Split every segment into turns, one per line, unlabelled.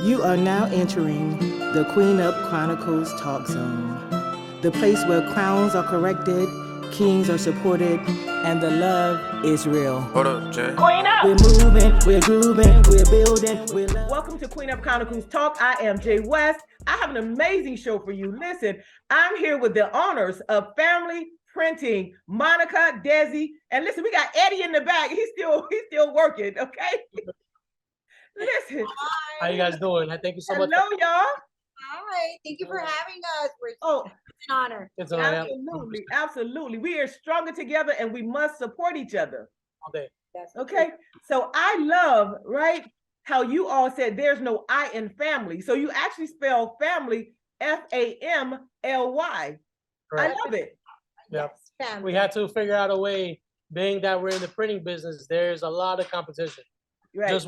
You are now entering the Queen Up Chronicles Talk Zone, the place where crowns are corrected, kings are supported, and the love is real.
Hold up, Jay.
Queen Up! We're moving, we're grooving, we're building, Welcome to Queen Up Chronicles Talk. I am Jay West. I have an amazing show for you. Listen, I'm here with the honors of family printing, Monica, Desi, and listen, we got Eddie in the back. He's still working, okay? Listen.
How you guys doing? Thank you so much.
Hello, y'all.
Hi, thank you for having us. It's an honor.
It's an honor.
Absolutely. We are stronger together and we must support each other.
All day.
Okay. So I love, right, how you all said there's no I in family. So you actually spell family F-A-M-L-Y.
Correct.
I love it.
Yep.
Yes, family.
We had to figure out a way, being that we're in the printing business, there's a lot of competition.
Right.
Just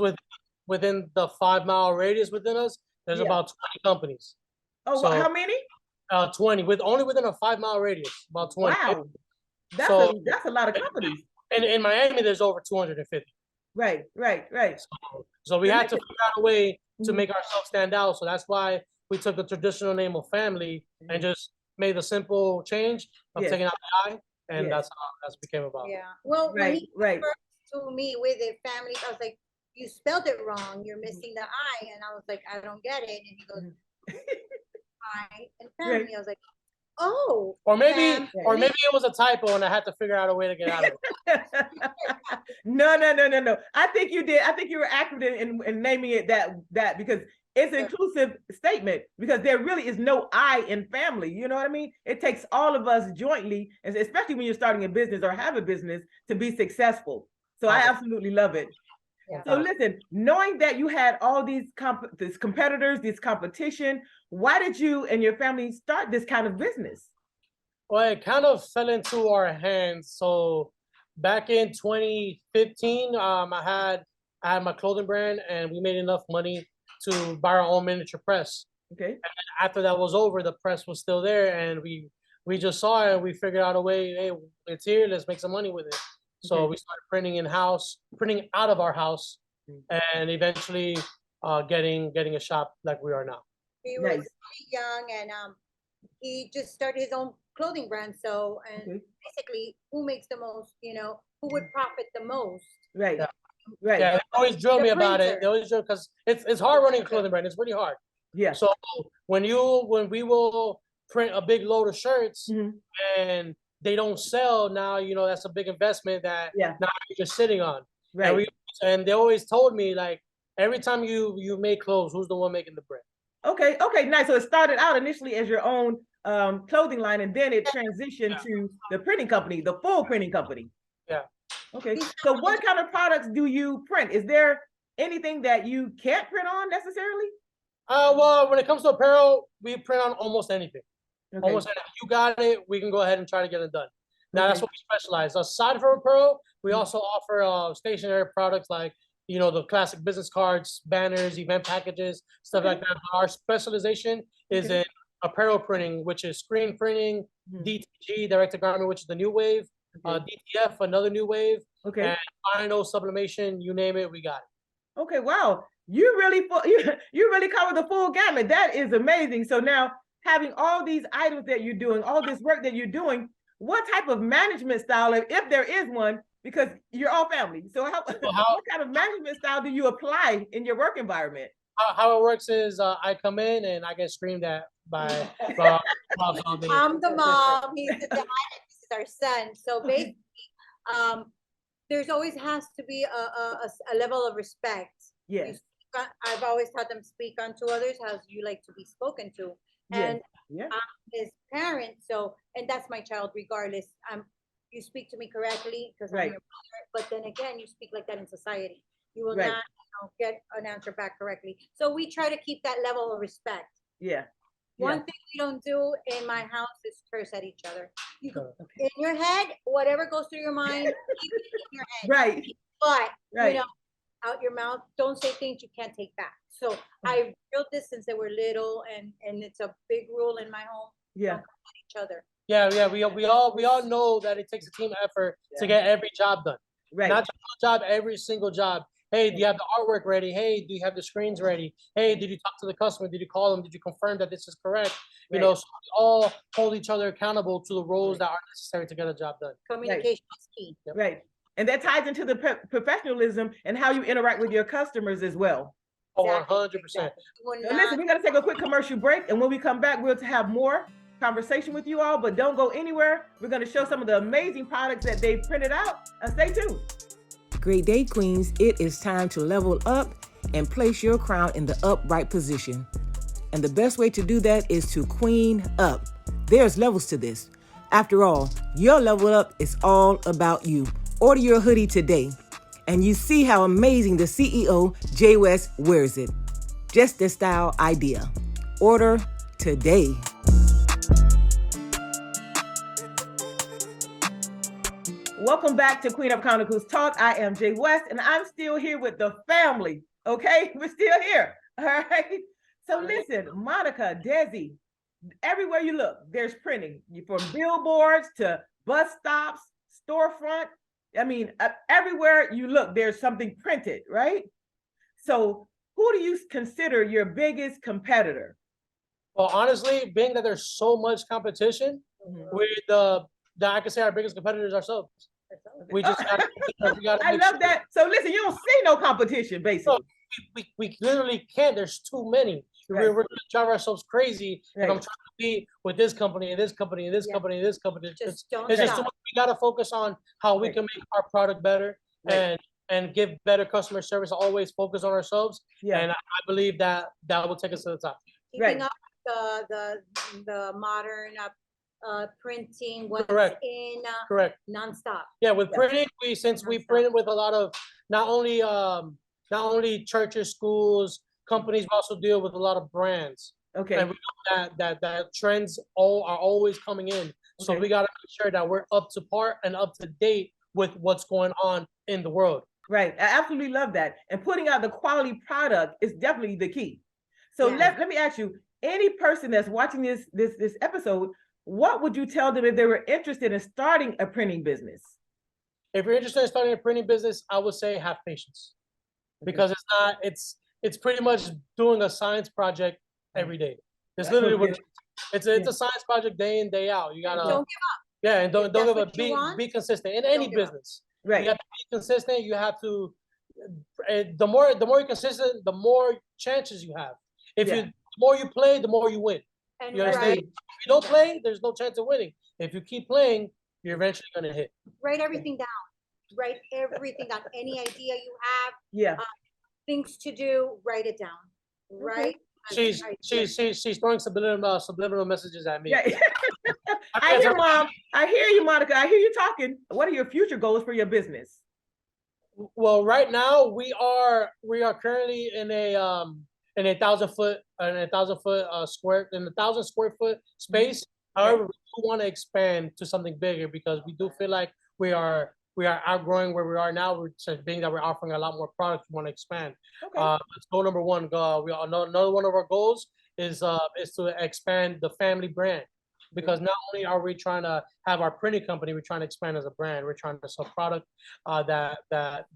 within the 5-mile radius within us, there's about 20 companies.
Oh, so, how many?
20, only within a 5-mile radius, about 20.
Wow. That's a lot of companies.
And in Miami, there's over 250.
Right.
So we had to figure out a way to make ourselves stand out. So that's why we took the traditional name of family and just made the simple change of taking out the I, and that's how that became about.
Yeah. Well, when he first to me with it, family, I was like, you spelled it wrong. You're missing the I. And I was like, I don't get it. And he goes, I and family. I was like, oh.
Or maybe it was a typo and I had to figure out a way to get out of it.
No. I think you did. I think you were accurate in naming it that because it's an inclusive statement, because there really is no I in family. You know what I mean? It takes all of us jointly, and especially when you're starting a business or have a business, to be successful. So I absolutely love it. Yeah. So listen, knowing that you had all these competitors, this competition, why did you and your family start this kind of business?
Well, it kind of fell into our hands. So back in 2015, I had my clothing brand, and we made enough money to buy our own miniature press.
Okay.
And after that was over, the press was still there, and we just saw it, and we figured out a way. Hey, it's here. Let's make some money with it. So we started printing in-house, printing out of our house, and eventually getting a shop like we are now.
He was really young, and he just started his own clothing brand. So, and basically, who makes the most, who would profit the most?
Right.
Yeah.
Right.
Yeah, they always drill me about it. They always drill, because it's hard running a clothing brand. It's really hard.
Yeah.
So when we will print a big load of shirts and they don't sell now, that's a big investment that now you're just sitting on.
Right.
And they always told me, like, every time you make clothes, who's the one making the bread?
Okay, nice. So it started out initially as your own clothing line, and then it transitioned to the printing company, the full printing company.
Yeah.
Okay. So what kind of products do you print? Is there anything that you can't print on necessarily?
Well, when it comes to apparel, we print on almost anything.
Okay.
Almost anything. You got it, we can go ahead and try to get it done. Now that's what we specialize. Aside from apparel, we also offer stationery products like, the classic business cards, banners, event packages, stuff like that. Our specialization is in apparel printing, which is screen printing, DTG, direct to garment, which is the new wave, DTF, another new wave, and vinyl sublimation, you name it, we got it.
Okay, wow. You really cover the full gamut. That is amazing. So now, having all these items that you're doing, all this work that you're doing, what type of management style, if there is one, because you're all family. So what kind of management style do you apply in your work environment?
How it works is I come in and I get screamed at by moms all day.
I'm the mom, he's the dad, and this is our son. So basically, there's always has to be a level of respect.
Yes.
I've always taught them speak unto others as you like to be spoken to. And I'm his parent, and that's my child regardless. You speak to me correctly because I'm your mother, but then again, you speak like that in society. You will not get an answer back correctly. So we try to keep that level of respect.
Yeah.
One thing we don't do in my house is curse at each other. In your head, whatever goes through your mind, keep it in your head.
Right.
But, out your mouth, don't say things you can't take back. So I built this since they were little, and it's a big rule in my home.
Yeah.
Don't curse at each other.
Yeah, we all know that it takes a team effort to get every job done.
Right.
Not just one job, every single job. Hey, do you have the artwork ready? Hey, do you have the screens ready? Hey, did you talk to the customer? Did you call them? Did you confirm that this is correct? You know, so we all hold each other accountable to the roles that are necessary to get a job done.
Communication is key.
Yep. Right. And that ties into the professionalism and how you interact with your customers as well.
Oh, 100%.
So listen, we're going to take a quick commercial break. And when we come back, we'll have more conversation with you all. But don't go anywhere. We're going to show some of the amazing products that they've printed out. Stay tuned. Great day, Queens. It is time to level up and place your crown in the upright position. And the best way to do that is to queen up. There's levels to this. After all, your level up is all about you. Order your hoodie today, and you see how amazing the CEO, Jay West, wears it. Just the style idea. Order today. Welcome back to Queen of Chronicles Talk. I am Jay West, and I'm still here with the family, okay? We're still here, all right? So listen, Monica, Desi, everywhere you look, there's printing. From billboards to bus stops, storefront. I mean, everywhere you look, there's something printed, right? So who do you consider your biggest competitor?
Well, honestly, being that there's so much competition, I can say our biggest competitors ourselves. We just gotta
I love that. So listen, you don't see no competition, basically.
No, we literally can't. There's too many.
Right.
We're gonna drive ourselves crazy.
Right.
If I'm trying to be with this company and this company and this company and this company. It's just too much. We gotta focus on how we can make our product better and give better customer service. Always focus on ourselves. Yeah. And I believe that will take us to the top.
Keeping up the modern printing, what's in nonstop.
Yeah, with printing, we printed with a lot of not only churches, schools, companies, but also deal with a lot of brands. Okay. And we know that trends are always coming in. So we gotta make sure that we're up to par and up to date with what's going on in the world.
Right. I absolutely love that. And putting out the quality product is definitely the key. So let me ask you, any person that's watching this episode, what would you tell them if they were interested in starting a printing business?
If you're interested in starting a printing business, I would say have patience, because it's pretty much doing a science project every day. It's literally what it's a science project day in, day out. You gotta don't give up. Yeah, and don't give up. Be consistent in any business. Right. You have to be consistent. You have to. The more you're consistent, the more chances you have. The more you play, the more you win. And you understand? If you don't play, there's no chance of winning. If you keep playing, you're eventually going to hit.
Write everything down. Write everything down. Any idea you have, things to do, write it down. Right?
She's throwing subliminal messages at me.
Yeah. I hear, Mom. I hear you, Monica. I hear you talking. What are your future goals for your business?
Well, right now we are currently in a 1,000 square foot space. However, we want to expand to something bigger because we do feel like we are outgrowing where we are now. We're being that we're offering a lot more products. We want to expand. That's goal number one. Another one of our goals is to expand the family brand, because not only are we trying to have our printing company, we're trying to expand as a brand. We're trying to sell product that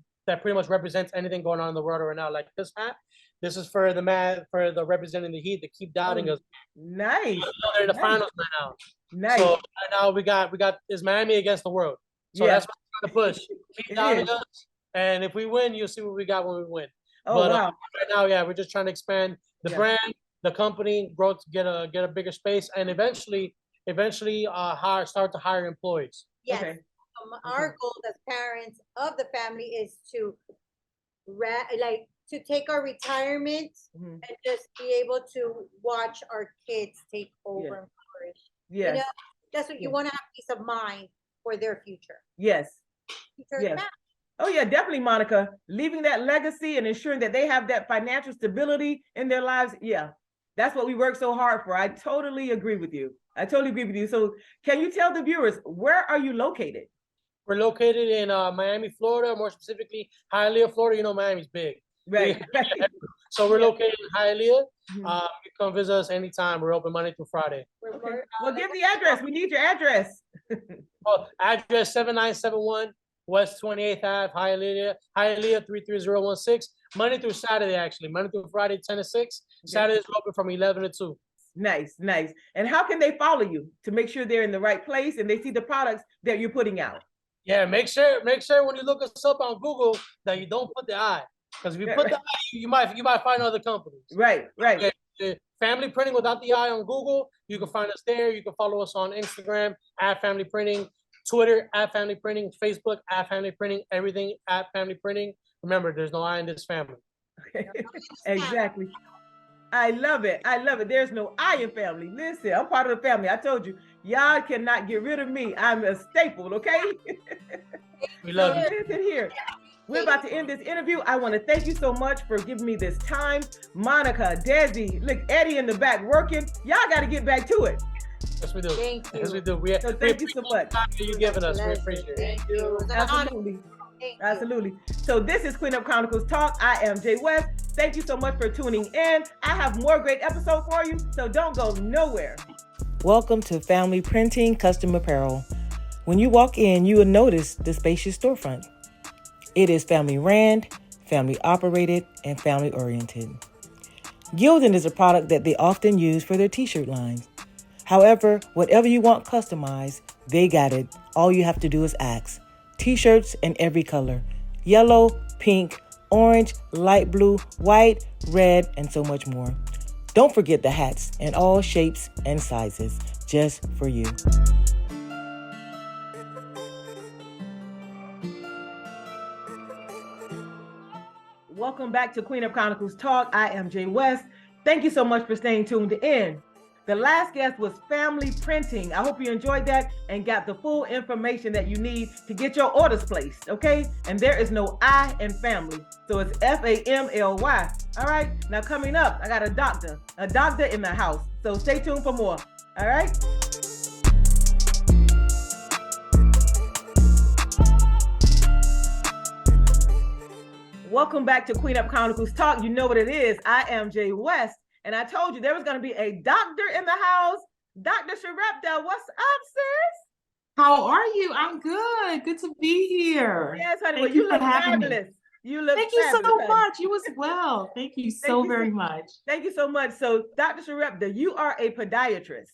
pretty much represents anything going on in the world right now. Like this hat. This is for the representing the Heat. They keep doubting us.
Nice.
They're in the finals right now.
Nice.
So right now we got is Miami against the world. So that's what we're trying to push. Keep doubting us, and if we win, you'll see what we got when we win. But right now, we're just trying to expand the brand, the company, grow to get a bigger space, and eventually start to hire employees.
Yes. Our goal as parents of the family is to take our retirement and just be able to watch our kids take over and flourish. Yeah. You know, that's what you want to have peace of mind for their future.
Yes. Oh yeah, definitely, Monica. Leaving that legacy and ensuring that they have that financial stability in their lives. Yeah. That's what we work so hard for. I totally agree with you. So can you tell the viewers, where are you located?
We're located in Miami, Florida, more specifically, Hialeah, Florida. You know, Miami's big.
Right.
So we're located in Hialeah. You come visit us anytime. We're open Monday through Friday.
Well, give the address. We need your address.
Address 7971 West 28th Ave, Hialeah 33016. Monday through Saturday, actually. Monday through Friday, 10 to 6. Saturdays are open from 11 to 2.
Nice, nice. And how can they follow you to make sure they're in the right place and they see the products that you're putting out?
Yeah, make sure when you look us up on Google that you don't put the I. Because if you put the I, you might find other companies.
Right.
Family Printing without the I on Google, you can find us there. You can follow us on Instagram at Family Printing, Twitter at Family Printing, Facebook at Family Printing, everything at Family Printing. Remember, there's no I in this family.
Okay. Exactly. I love it. There's no I in family. Listen, I'm part of the family. I told you, y'all cannot get rid of me. I'm a staple, okay?
We love you.
Listen here. We're about to end this interview. I want to thank you so much for giving me this time. Monica, Desi, look, Eddie in the back working. Y'all got to get back to it.
Yes, we do.
Thank you.
Yes, we do.
So thank you so much.
You're giving us. We appreciate it.
Thank you.
Absolutely. Absolutely. So this is Clean Up Chronicles Talk. I am Jay West. Thank you so much for tuning in. I have more great episodes for you, so don't go nowhere. Welcome to Family Printing Custom Apparel. When you walk in, you will notice the spacious storefront. It is family ran, family operated, and family oriented. Gildan is a product that they often use for their t-shirt lines. However, whatever you want customized, they got it. All you have to do is ask. T-shirts in every color: yellow, pink, orange, light blue, white, red, and so much more. Don't forget the hats in all shapes and sizes, just for you. Welcome back to Queen of Chronicles Talk. I am Jay West. Thank you so much for staying tuned in. The last guest was Family Printing. I hope you enjoyed that and got the full information that you need to get your orders placed, okay? And there is no I in family, so it's FAMLY. All right, now coming up, I got a doctor in the house, so stay tuned for more, all right? Welcome back to Queen Up Chronicles Talk. You know what it is. I am Jay West. And I told you there was going to be a doctor in the house. Dr. Sharepta, what's up, sis?
How are you? I'm good. Good to be here.
Yes, honey. Well, you look fabulous. You look
Thank
fabulous.
you so much. You as well. Thank you so very much.
Thank you so much. So, Dr. Sharepta, you are a podiatrist.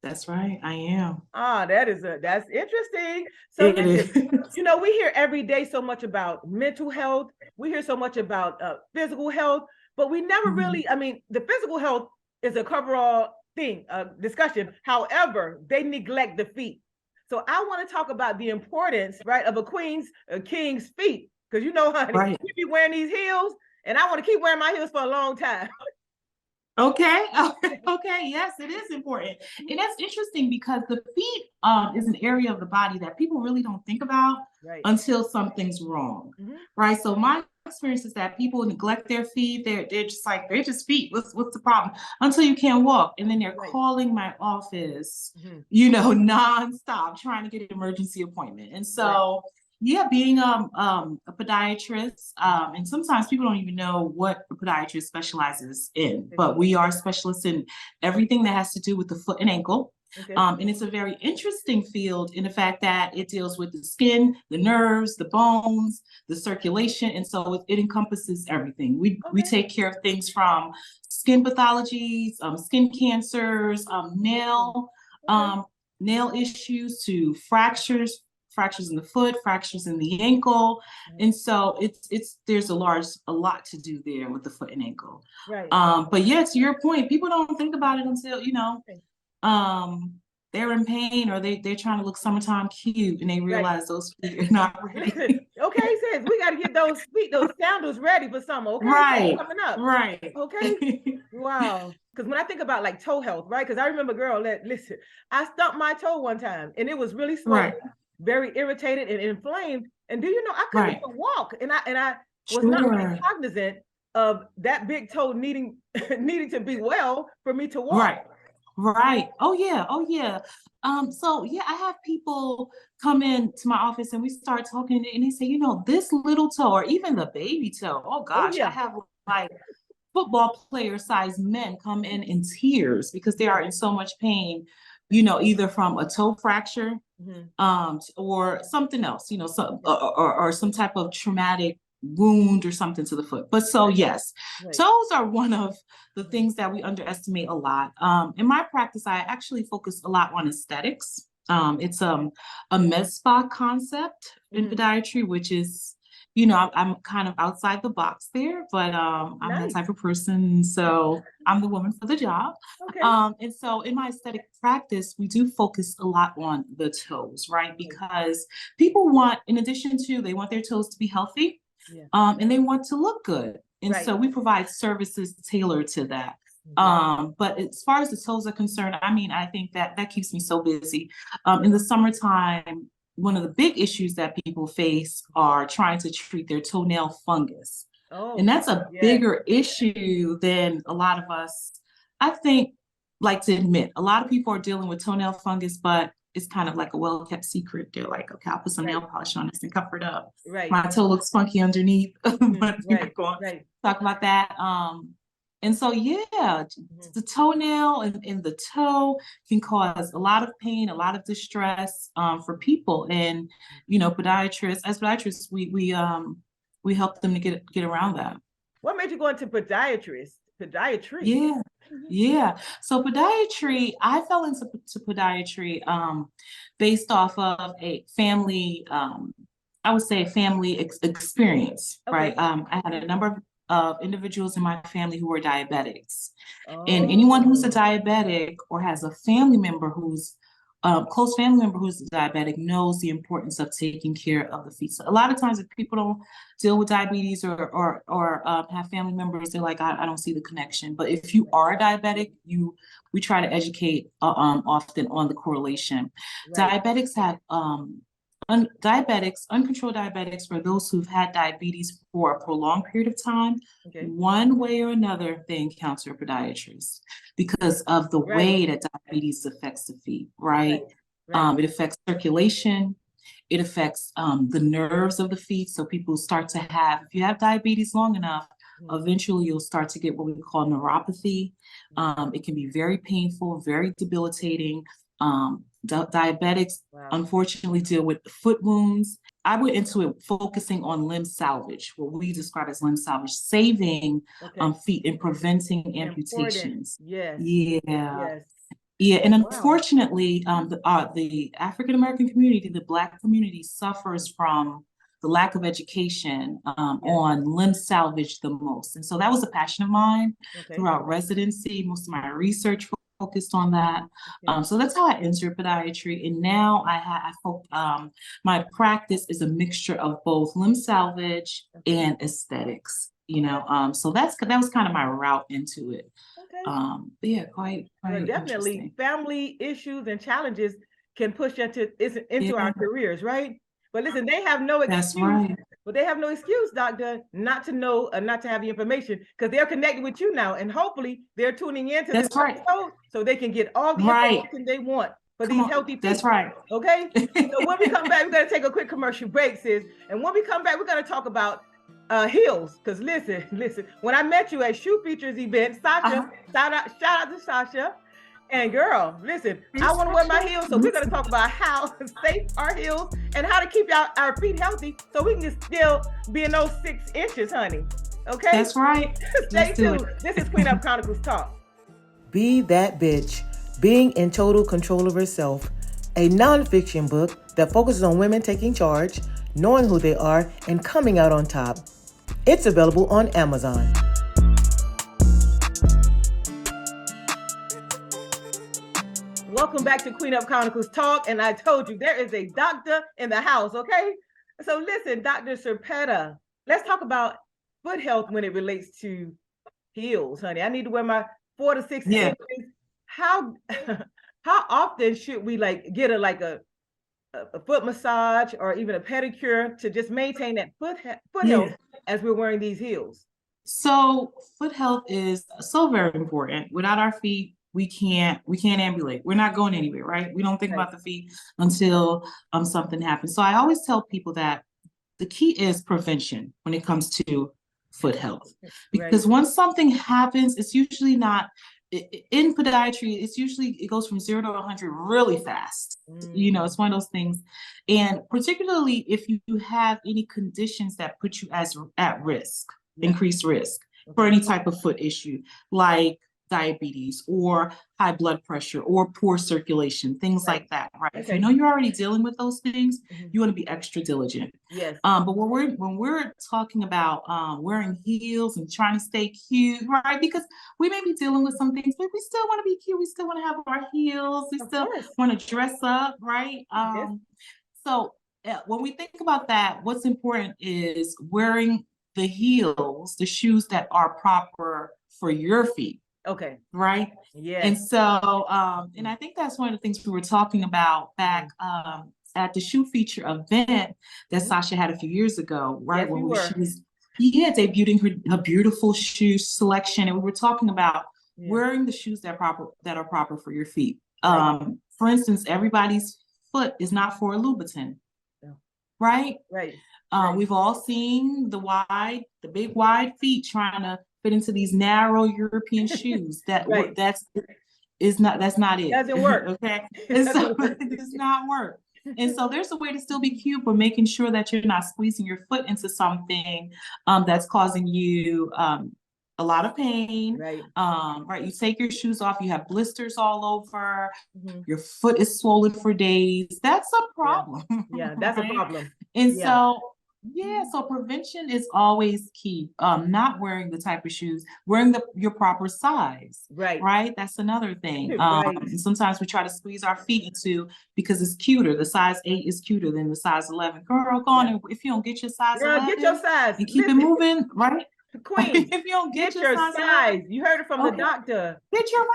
That's right. I am.
That's interesting. So listen, you know, we hear every day so much about mental health. We hear so much about physical health. But we never really, I mean, the physical health is a coverall thing, discussion. However, they neglect the feet. So I want to talk about the importance, right, of a king's feet. Because you know, honey,
right.
You be wearing these heels, and I want to keep wearing my heels for a long time.
Okay. Yes, it is important. And that's interesting because the feet is an area of the body that people really don't think about until something's wrong. Right. So my experience is that people neglect their feet. They're just feet. What's the problem? Until you can't walk. And then they're calling my office, you know, nonstop, trying to get an emergency appointment. And so being a podiatrist, and sometimes people don't even know what a podiatrist specializes in, but we are specialists in everything that has to do with the foot and ankle. And it's a very interesting field in the fact that it deals with the skin, the nerves, the bones, the circulation. And so it encompasses everything. We take care of things from skin pathologies, skin cancers, nail issues to fractures in the foot, fractures in the ankle. And so there's a lot to do there with the foot and ankle. But yeah, to your point, people don't think about it until, you know, they're in pain or they're trying to look summertime cute and they realize those feet are not ready.
Okay, sis, we got to get those feet, those sandals ready for summer. Okay,
right,
coming up.
Right.
Okay. Wow. Because when I think about like toe health, right? Because I remember, girl, listen, I stumped my toe one time and it was really swollen, very irritated and inflamed. And do you know, I couldn't even walk, and I was not really cognizant of that big toe needing to be well for me to walk.
Right. Oh yeah. So yeah, I have people come in to my office and we start talking and they say, you know, this little toe or even the baby toe. Oh gosh, I have like football player sized men come in tears because they are in so much pain either from a toe fracture, or something else, or some type of traumatic wound or something to the foot. But so yes, toes are one of the things that we underestimate a lot. In my practice, I actually focus a lot on aesthetics. It's a med spa concept in podiatry, which is, I'm kind of outside the box there, but I'm that type of person. So I'm the woman for the job. And so in my aesthetic practice, we do focus a lot on the toes, right? Because people want, in addition to, they want their toes to be healthy, and they want to look good. And so we provide services tailored to that. But as far as the toes are concerned, I think that keeps me so busy. In the summertime, one of the big issues that people face are trying to treat their toenail fungus. And that's a bigger issue than a lot of us, I think, like to admit. A lot of people are dealing with toenail fungus, but it's kind of like a well-kept secret. They're like, okay, I'll put some nail polish on this and cover it up. My toe looks funky underneath. But we're going to talk about that. And so, the toenail and the toe can cause a lot of pain, a lot of distress for people. And, podiatrists, we help them to get around that.
What made you go into podiatry?
Yeah. So podiatry, I fell into podiatry based off of a family, I would say a family experience, right? I had a number of individuals in my family who were diabetics. And anyone who's a diabetic or has a family member who's close family member who's diabetic knows the importance of taking care of the feet. So a lot of times if people don't deal with diabetes or have family members, they're like, I don't see the connection. But if you are a diabetic, we try to educate often on the correlation. Diabetics have uncontrolled diabetics, for those who've had diabetes for a prolonged period of time, one way or another, they encounter a podiatrist because of the way that diabetes affects the feet, right? It affects circulation. It affects the nerves of the feet. So people start to have, if you have diabetes long enough, eventually you'll start to get what we call neuropathy. It can be very painful, very debilitating. Diabetics, unfortunately, deal with foot wounds. I went into it focusing on limb salvage, what we describe as limb salvage, saving feet and preventing amputations. And unfortunately, the African American community, the Black community, suffers from the lack of education on limb salvage the most. And so that was a passion of mine throughout residency. Most of my research focused on that. So that's how I entered podiatry. And now my practice is a mixture of both limb salvage and aesthetics, so that was kind of my route into it. But quite
definitely family issues and challenges can push into our careers, right? But listen, they have no excuse. That's right. But they have no excuse, doctor, not to know, not to have the information, because they're connected with you now, and hopefully they're tuning in to this episode so they can get all the information they want for these healthy people.
That's right.
Okay. So when we come back, we're gonna take a quick commercial break, sis, and when we come back, we're gonna talk about heels. Because listen, when I met you at Shoe Features event, Sasha, shout out to Sasha. And girl, listen, I want to wear my heels, so we're going to talk about how to save our heels and how to keep our feet healthy so we can still be in those 6 inches, honey. Okay?
That's right.
Stay tuned. This is Queen Up Chronicles Talk.
Be That Bitch, Being in Total Control of Herself, a nonfiction book that focuses on women taking charge, knowing who they are, and coming out on top. It's available on Amazon.
Welcome back to Queen Up Chronicles Talk, and I told you there is a doctor in the house, okay? So listen, Dr. Serpetta, let's talk about foot health when it relates to heels, honey. I need to wear my 4 to 6 inches. How often should we get a foot massage or even a pedicure to just maintain that foot health as we're wearing these heels?
So foot health is so very important. Without our feet, we can't ambulate. We're not going anywhere, right? We don't think about the feet until something happens. So I always tell people that the key is prevention when it comes to foot health, because once something happens, it's usually not in podiatry, it's usually, it goes from 0 to 100 really fast. You know, it's one of those things. And particularly if you have any conditions that put you at risk, increased risk for any type of foot issue, like diabetes or high blood pressure or poor circulation, things like that, right? If you know you're already dealing with those things, you want to be extra diligent.
Yes.
But when we're talking about wearing heels and trying to stay cute, right? Because we may be dealing with some things, but we still want to be cute. We still want to have our heels. We still want to dress up, right? So when we think about that, what's important is wearing the heels, the shoes that are proper for your feet.
Okay.
Right.
Yeah.
And so, and I think that's one of the things we were talking about back at the shoe feature event that Sasha had a few years ago, right?
Yes,
when she was debuting her beautiful shoe selection, and we were talking about wearing the shoes that are proper for your feet. For instance, everybody's foot is not for a Louboutin, right?
Right.
We've all seen the big wide feet trying to fit into these narrow European shoes. That's not it.
Doesn't work.
Okay. And so it does not work. And so there's a way to still be cute, but making sure that you're not squeezing your foot into something that's causing you a lot of pain.
Right.
Right. You take your shoes off, you have blisters all over, your foot is swollen for days. That's a problem.
Yeah, that's a problem.
And so so prevention is always key. Not wearing the type of shoes, wearing your proper size. Right. That's another thing. And sometimes we try to squeeze our feet into, because it's cuter. The size 8 is cuter than the size 11. Girl, go on. And if you don't get your size 11,
get your size.
And keep it moving, right?
Queen.
If you don't get your size,
11, you heard it from the doctor.
Get your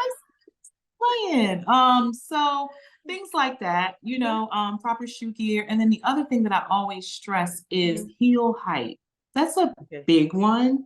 playing. So things like that, you know, proper shoe gear. And then the other thing that I always stress is heel height. That's a big one.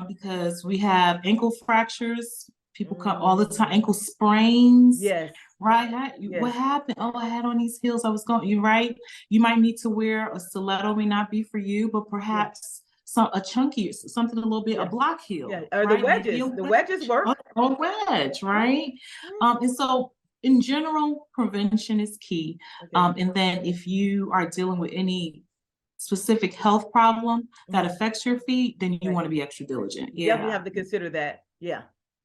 Because we have ankle fractures. People come all the time, ankle sprains.
Yes.
Right. What happened? Oh, I had on these heels. I was going, you right. You might need to wear a stiletto, may not be for you, but perhaps a chunky, something a little bit, a block heel.
Or the wedges. The wedges work.
Or wedge, right? And so in general, prevention is key. And then if you are dealing with any specific health problem that affects your feet, then you want to be extra diligent.
You definitely have to consider that.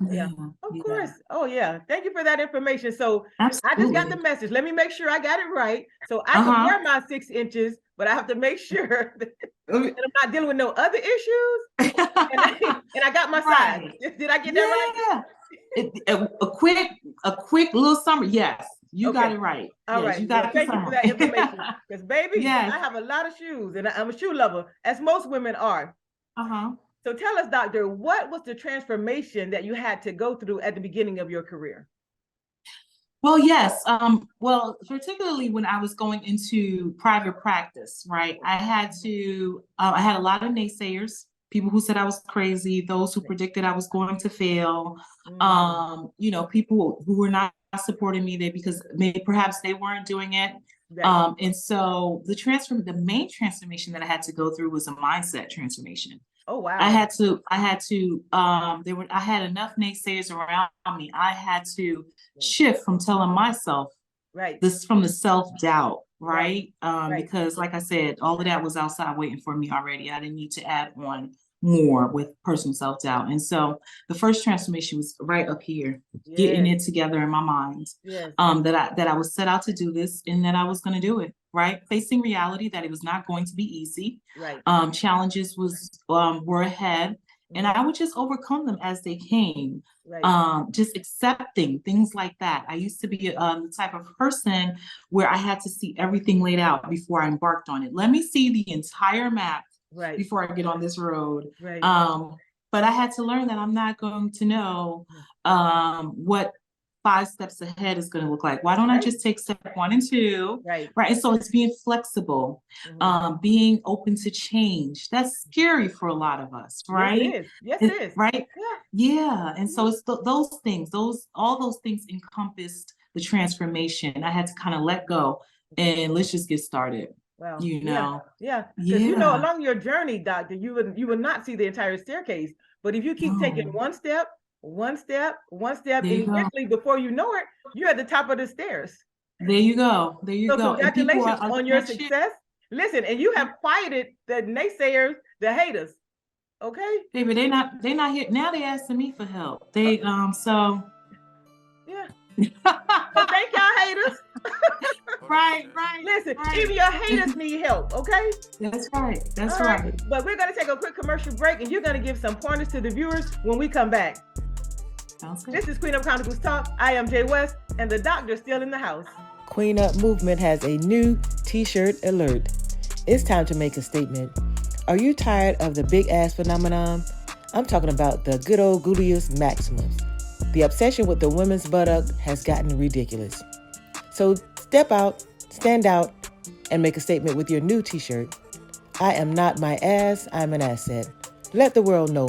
Of course. Oh yeah. Thank you for that information. So
absolutely.
I just got the message. Let me make sure I got it right. So I can wear my 6 inches, but I have to make sure that I'm not dealing with no other issues. and I got my size. Did I get that right?
A quick little summary. Yes, you got it right.
All right.
You got
thank you for that information. Because baby, I have a lot of shoes, and I'm a shoe lover, as most women are. So tell us, doctor, what was the transformation that you had to go through at the beginning of your career?
Well, yes. Well, particularly when I was going into private practice, right? I had a lot of naysayers, people who said I was crazy, those who predicted I was going to fail, you know, people who were not supporting me there because perhaps they weren't doing it. And so the main transformation that I had to go through was a mindset transformation.
Oh wow!
I had to. I had enough naysayers around me. I had to shift from telling myself from the self-doubt, right? Because like I said, all of that was outside waiting for me already. I didn't need to add on more with personal self-doubt. And so the first transformation was right up here, getting it together in my mind. That I was set out to do this and that I was going to do it. Right, facing reality that it was not going to be easy. Challenges were ahead, and I would just overcome them as they came. Just accepting things like that. I used to be the type of person where I had to see everything laid out before I embarked on it. Let me see the entire map before I get on this road. But I had to learn that I'm not going to know what 5 steps ahead is going to look like. Why don't I just take step 1 and 2? Right. And so it's being flexible, being open to change. That's scary for a lot of us, right?
Yes, it is.
Right. Yeah. And so it's those things, all those things encompassed the transformation. I had to kind of let go and let's just get started.
Wow.
You know.
Because you know, along your journey, doctor, you would not see the entire staircase. But if you keep taking one step, one step,
There
and
you go.
eventually, before you know it, you're at the top of the stairs.
There you go. There you
So
go.
congratulations on your success. Listen, and you have quieted the naysayers, the haters. Okay.
Baby, they're not here. Now they asking me for help. They so
yeah. So thank y'all haters.
Right.
Listen,
right.
even your haters need help, okay?
That's right. That's
All
right.
But we're gonna take a quick commercial break, and you're gonna give some pointers to the viewers when we come back.
Sounds good.
This is Queen of Chronicles Talk. I am Jay West, and the doctor's still in the house.
Queen Up Movement has a new t-shirt alert. It's time to make a statement. Are you tired of the big ass phenomenon? I'm talking about the good old gluteus maximus. The obsession with the women's buttock has gotten ridiculous. So step out, stand out, and make a statement with your new t-shirt. I am not my ass, I'm an asset. Let the world know.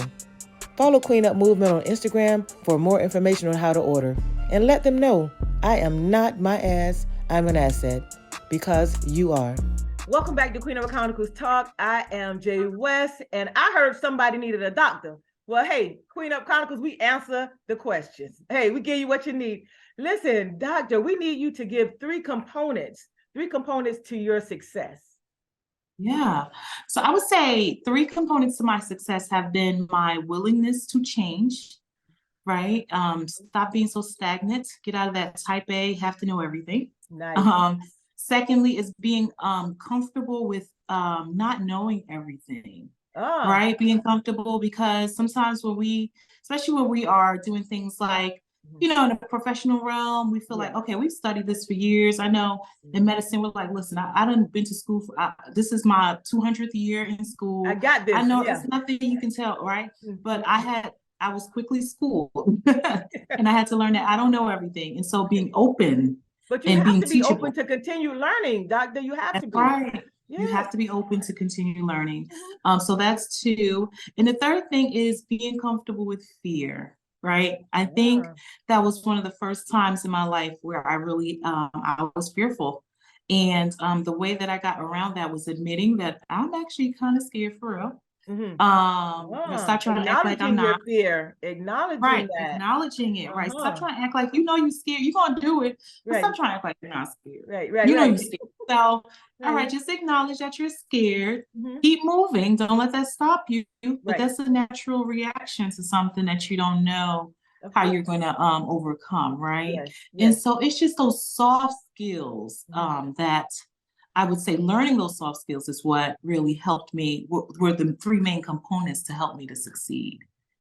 Follow Queen Up Movement on Instagram for more information on how to order. And let them know I am not my ass, I'm an asset. Because you are.
Welcome back to Queen of Chronicles Talk. I am Jay West, and I heard somebody needed a doctor. Well, hey, Queen of Chronicles, we answer the questions. Hey, we give you what you need. Listen, doctor, we need you to give three components to your success.
Yeah. So I would say 3 components to my success have been my willingness to change, right? Stop being so stagnant, get out of that type A, have to know everything.
Nice.
Secondly is being comfortable with not knowing everything, right? Being comfortable, because sometimes especially when we are doing things like, in the professional realm, we feel like, okay, we've studied this for years. I know in medicine, we're like, listen, I done been to school this is my 200th year in school.
I got this.
I know it's nothing you can tell, right? But I was quickly schooled and I had to learn that I don't know everything. And so being open.
But you have to be open to continue learning, doctor. You have to be.
Right. Yeah. You have to be open to continue learning. So that's 2. And the third thing is being comfortable with fear, right? I think that was one of the first times in my life where I really, I was fearful. And the way that I got around that was admitting that I'm actually kind of scared for real. Stop trying to act like I'm not.
Fear. Acknowledging that.
Acknowledging it, right? Stop trying to act like you're scared. You're gonna do it. But stop trying to act like you're not scared.
Right.
You're scared. So, all right, just acknowledge that you're scared. Keep moving. Don't let that stop you. But that's a natural reaction to something that you don't know how you're going to overcome, right? And so it's just those soft skills that I would say learning those soft skills is what really helped me, were the 3 main components to help me to succeed.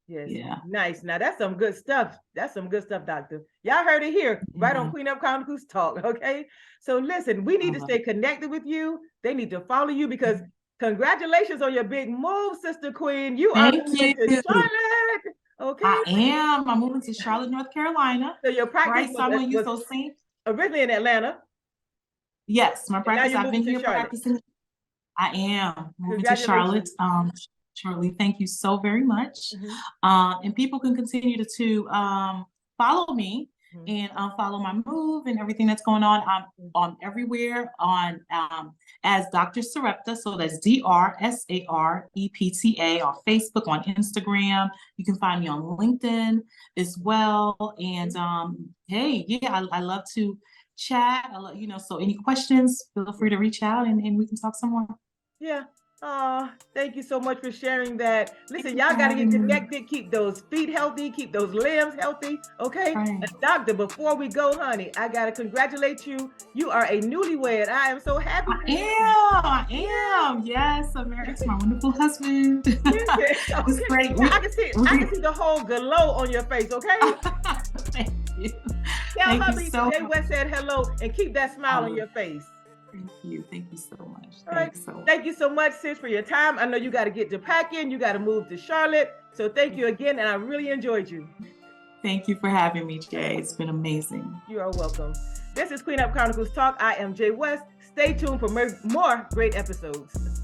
Yes.
Yeah.
Nice. Now that's some good stuff. That's some good stuff, doctor. Y'all heard it here, right on Queen of Chronicles Talk. Okay. So listen, we need to stay connected with you. They need to follow you, because congratulations on your big move, Sister Queen. You are moving to Charlotte. Okay.
I am. I'm moving to Charlotte, North Carolina.
So your practice
right. So I'm gonna use those same.
Originally in Atlanta.
Yes, my practice. I've been here practicing. I am moving to Charlotte shortly. Thank you so very much. And people can continue to follow me and follow my move and everything that's going on. I'm on everywhere on as Dr. Sarepta. So that's DrSarepta on Facebook, on Instagram. You can find me on LinkedIn as well. And hey, yeah, I love to chat. So any questions, feel free to reach out and we can talk some more.
Yeah. Thank you so much for sharing that. Listen, y'all got to get connected, keep those feet healthy, keep those limbs healthy. Okay. And doctor, before we go, honey, I got to congratulate you. You are a newlywed. I am so happy.
I am. Yes. I'm married to my wonderful husband. It's great.
I can see the whole glow on your face. Okay.
Thank you.
Tell hubby Jay West said hello and keep that smile on your face.
Thank you. Thank you so much.
Thank you so much, sis, for your time. I know you got to get to packing. You got to move to Charlotte. So thank you again. And I really enjoyed you.
Thank you for having me, Jay. It's been amazing.
You are welcome. This is Queen Up Chronicles Talk. I am Jay West. Stay tuned for more great episodes.